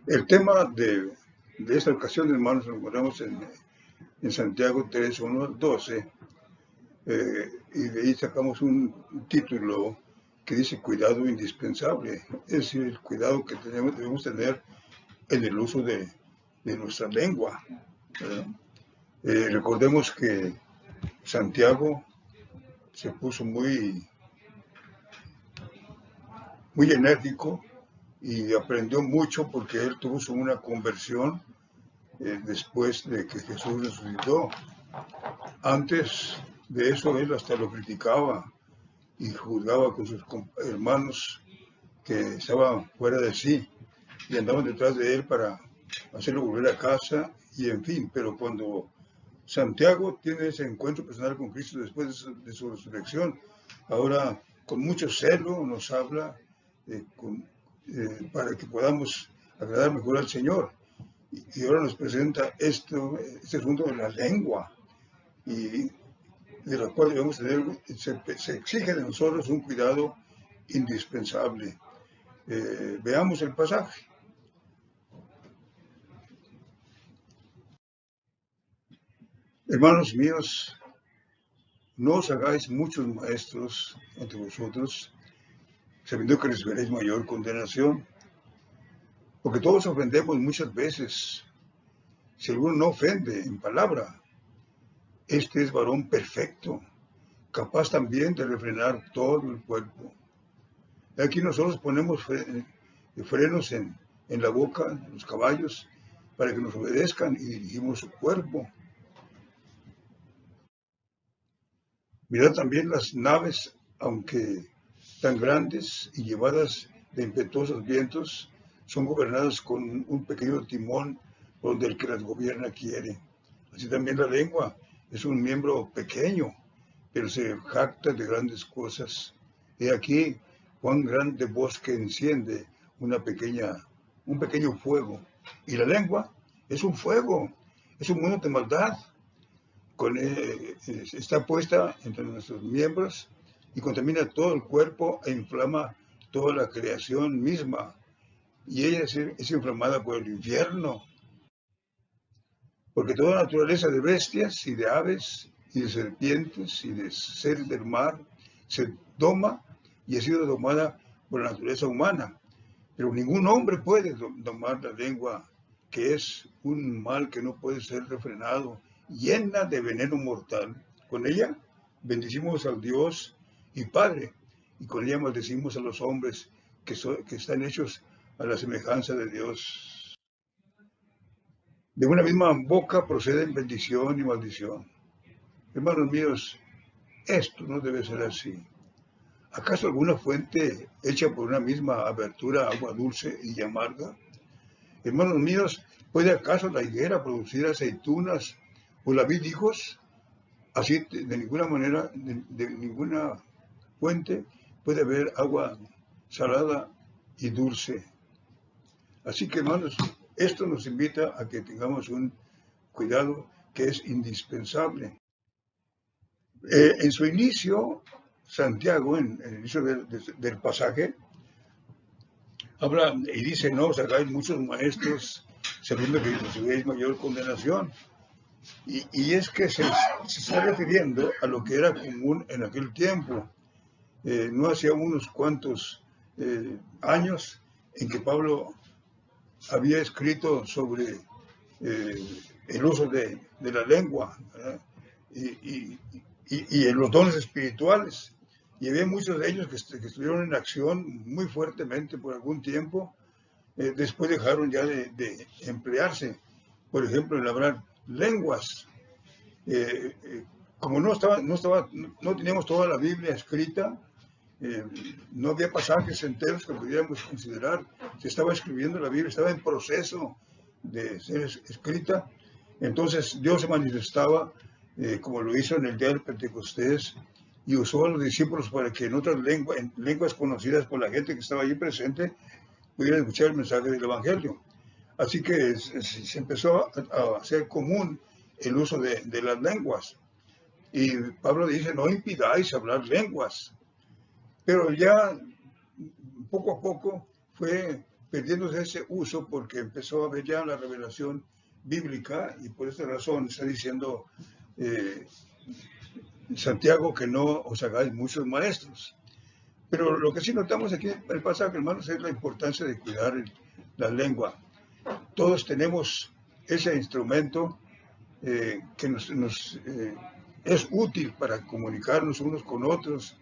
El tema de esta ocasión, hermanos, lo encontramos en Santiago 3, 1 al 12, y de ahí sacamos un título que dice cuidado indispensable, es decir, el cuidado que debemos tener en el uso de nuestra lengua, ¿verdad? Recordemos que Santiago se puso muy enérgico y aprendió mucho porque él tuvo una conversión después de que Jesús resucitó. Antes de eso él hasta lo criticaba y juzgaba con sus hermanos que estaban fuera de sí y andaban detrás de él para hacerlo volver a casa y en fin, pero cuando Santiago tiene ese encuentro personal con Cristo después de su resurrección, ahora con mucho celo nos habla para que podamos agradar mejor al Señor. Y ahora nos presenta este asunto de la lengua, y de la cual debemos tener, se exige de nosotros un cuidado indispensable. Veamos el pasaje. Hermanos míos, no os hagáis muchos maestros entre vosotros, sabiendo que recibiréis mayor condenación, porque todos ofendemos muchas veces. Si alguno no ofende en palabra, este es varón perfecto, capaz también de refrenar todo el cuerpo. Aquí nosotros ponemos frenos en la boca de los caballos para que nos obedezcan y dirigimos su cuerpo. Mirad también las naves, aunque tan grandes y llevadas de impetuosos vientos, son gobernadas con un pequeño timón donde el que las gobierna quiere. Así también la lengua es un miembro pequeño, pero se jacta de grandes cosas. He aquí cuán grande bosque enciende un pequeño fuego. Y la lengua es un fuego, es un mundo de maldad. Está puesta entre nuestros miembros y contamina todo el cuerpo e inflama toda la creación misma. Y ella es inflamada por el infierno, porque toda naturaleza de bestias y de aves y de serpientes y de seres del mar se doma y ha sido domada por la naturaleza humana. Pero ningún hombre puede domar la lengua, que es un mal que no puede ser refrenado, llena de veneno mortal. Con ella bendecimos al Dios y Padre, y con ella maldecimos a los hombres que están hechos a la semejanza de Dios. De una misma boca proceden bendición y maldición. Hermanos míos, esto no debe ser así. ¿Acaso alguna fuente hecha por una misma abertura agua dulce y amarga? Hermanos míos, ¿puede acaso la higuera producir aceitunas o la vid higos? Así de ninguna manera, de ninguna fuente puede haber agua salada y dulce. Así que, hermanos, esto nos invita a que tengamos un cuidado que es indispensable. En su inicio, Santiago, en el inicio del pasaje, habla y dice: no os hagáis muchos maestros, sabiendo que recibiréis mayor condenación. Y es que se está refiriendo a lo que era común en aquel tiempo. No hacía unos cuantos años en que Pablo había escrito sobre el uso de la lengua, y en los dones espirituales. Y había muchos de ellos que estuvieron en acción muy fuertemente por algún tiempo. Después dejaron ya de emplearse. Por ejemplo, en hablar lenguas. Como no teníamos toda la Biblia escrita, no había pasajes enteros que pudiéramos considerar. Se estaba escribiendo la Biblia, estaba en proceso de ser escrita. Entonces Dios se manifestaba como lo hizo en el día del Pentecostés, y usó a los discípulos para que en otras lenguas conocidas por la gente que estaba allí presente, pudieran escuchar el mensaje del Evangelio. Así que se empezó a hacer común el uso de las lenguas. Y Pablo dice: no impidáis hablar lenguas. Pero ya poco a poco fue perdiéndose ese uso porque empezó a ver ya la revelación bíblica y por esa razón está diciendo eh, Santiago que no os hagáis muchos maestros. Pero lo que sí notamos aquí en el pasaje, hermanos, es la importancia de cuidar la lengua. Todos tenemos ese instrumento que es útil para comunicarnos unos con otros,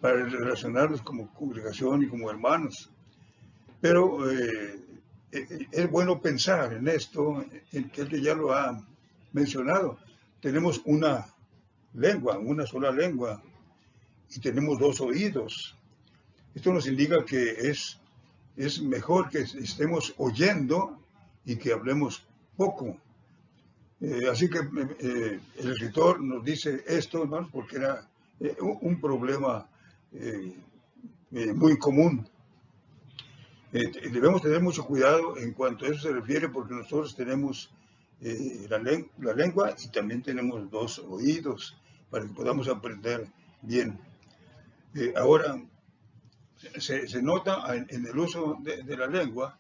para relacionarnos como congregación y como hermanos. Pero es bueno pensar en esto, en que él ya lo ha mencionado. Tenemos una lengua, una sola lengua, y tenemos dos oídos. Esto nos indica que es mejor que estemos oyendo y que hablemos poco. Así que el escritor nos dice esto, hermanos, porque era un problema muy común. Debemos tener mucho cuidado en cuanto a eso se refiere, porque nosotros tenemos la lengua y también tenemos dos oídos para que podamos aprender bien. Ahora, se nota en el uso de la lengua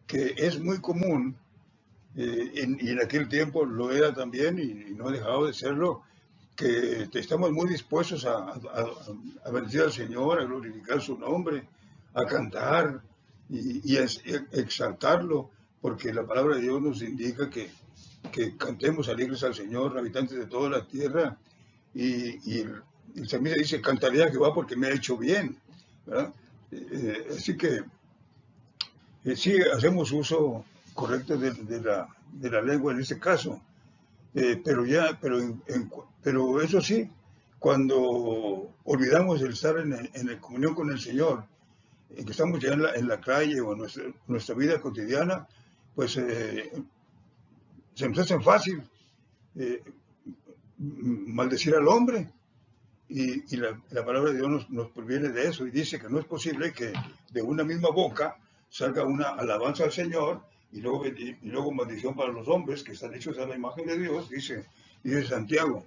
que es muy común, y en aquel tiempo lo era también, y no ha dejado de serlo, que estamos muy dispuestos a bendecir al Señor, a glorificar su nombre, a cantar y a exaltarlo, porque la palabra de Dios nos indica que cantemos alegres al Señor, habitantes de toda la tierra, y el salmista dice, cantaré a Jehová porque me ha hecho bien, ¿verdad? Así que sí hacemos uso correcto de la lengua en este caso, pero eso sí, cuando olvidamos el estar en comunión con el Señor, que estamos ya en la calle o en nuestra vida cotidiana, pues se nos hace fácil eh, maldecir al hombre. Y la palabra de Dios nos previene de eso y dice que no es posible que de una misma boca salga una alabanza al Señor y luego maldición para los hombres que están hechos a la imagen de Dios, dice Santiago.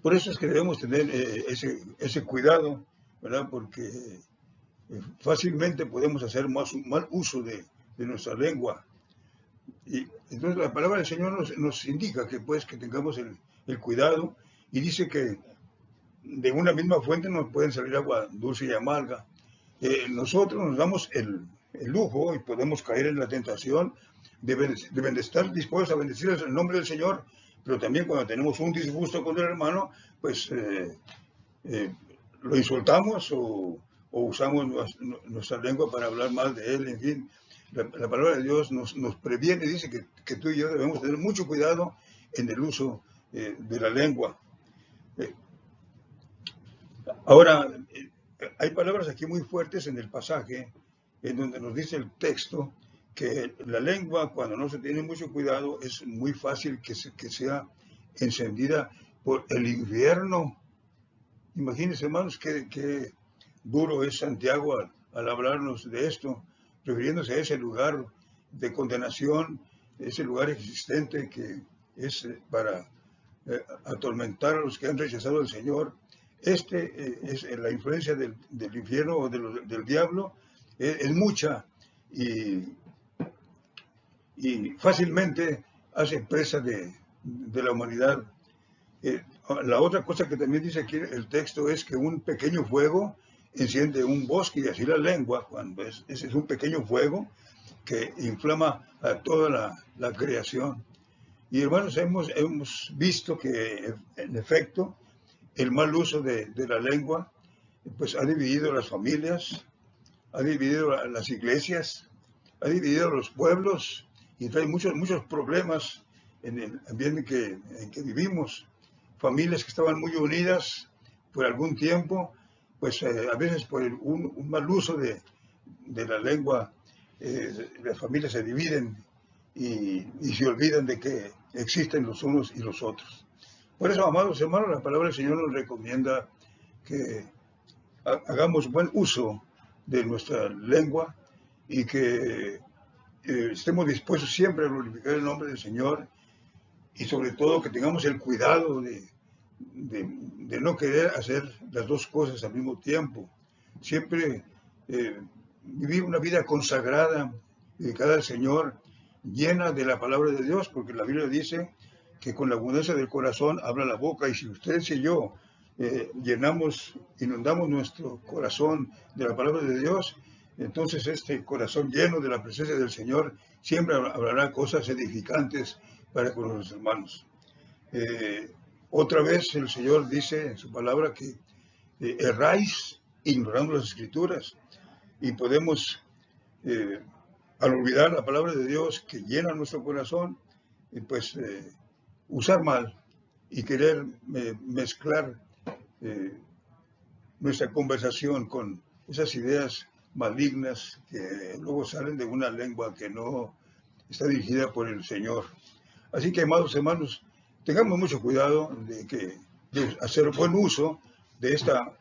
Por eso es que debemos tener ese cuidado, ¿verdad? Porque fácilmente podemos hacer mal uso de nuestra lengua. Y entonces la palabra del Señor nos indica que pues que tengamos el cuidado, y dice que de una misma fuente nos pueden salir agua dulce y amarga. Nosotros nos damos el lujo y podemos caer en la tentación de estar dispuestos a bendecir el nombre del Señor, pero también cuando tenemos un disgusto con el hermano, pues lo insultamos o usamos nuestra lengua para hablar mal de él. En fin, la palabra de Dios nos previene, dice que tú y yo debemos tener mucho cuidado en el uso de la lengua. Ahora, hay palabras aquí muy fuertes en el pasaje, en donde nos dice el texto que la lengua, cuando no se tiene mucho cuidado, es muy fácil que sea encendida por el infierno. Imagínense, hermanos, qué duro es Santiago al hablarnos de esto, refiriéndose a ese lugar de condenación, ese lugar existente que es para atormentar a los que han rechazado al Señor. Es la influencia del infierno o del diablo, es mucha y fácilmente hace presa de la humanidad. La otra cosa que también dice aquí el texto es que un pequeño fuego enciende un bosque, y así la lengua, cuando ese es un pequeño fuego que inflama a toda la creación. Y hermanos, hemos visto que en efecto el mal uso de la lengua pues ha dividido las familias, ha dividido las iglesias, ha dividido los pueblos y trae muchos problemas en el ambiente en que vivimos. Familias que estaban muy unidas por algún tiempo, pues a veces por un mal uso de la lengua, las familias se dividen y se olvidan de que existen los unos y los otros. Por eso, amados hermanos, la palabra del Señor nos recomienda que hagamos buen uso de nuestra lengua y que estemos dispuestos siempre a glorificar el nombre del Señor, y sobre todo que tengamos el cuidado de no querer hacer las dos cosas al mismo tiempo. Siempre vivir una vida consagrada, dedicada al Señor, llena de la palabra de Dios, porque la Biblia dice que con la abundancia del corazón habla la boca, y si ustedes y yo inundamos nuestro corazón de la palabra de Dios, entonces este corazón lleno de la presencia del Señor siempre hablará cosas edificantes para con los hermanos. Otra vez el Señor dice en su palabra que erráis ignorando las Escrituras, y podemos, al olvidar la palabra de Dios que llena nuestro corazón, usar mal y querer mezclar nuestra conversación con esas ideas malignas que luego salen de una lengua que no está dirigida por el Señor. Así que, amados hermanos, tengamos mucho cuidado de hacer buen uso de esta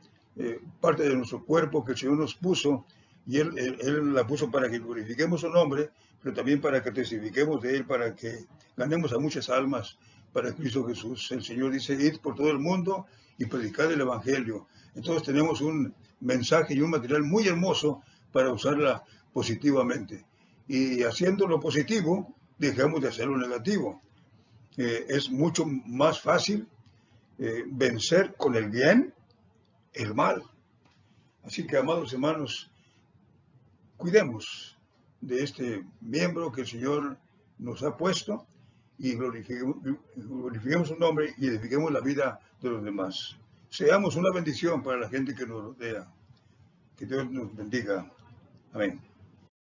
parte de nuestro cuerpo que el Señor nos puso, y Él la puso para que glorifiquemos su nombre, pero también para que testifiquemos de Él, para que ganemos a muchas almas para Cristo Jesús. El Señor dice: id por todo el mundo y predicad el Evangelio. Entonces tenemos un mensaje y un material muy hermoso para usarla positivamente. Y haciendo lo positivo, dejamos de hacer lo negativo. Es mucho más fácil vencer con el bien el mal. Así que, amados hermanos, cuidemos de este miembro que el Señor nos ha puesto, y glorifiquemos su nombre y edifiquemos la vida de los demás. Seamos una bendición para la gente que nos rodea. Que Dios nos bendiga. Amén.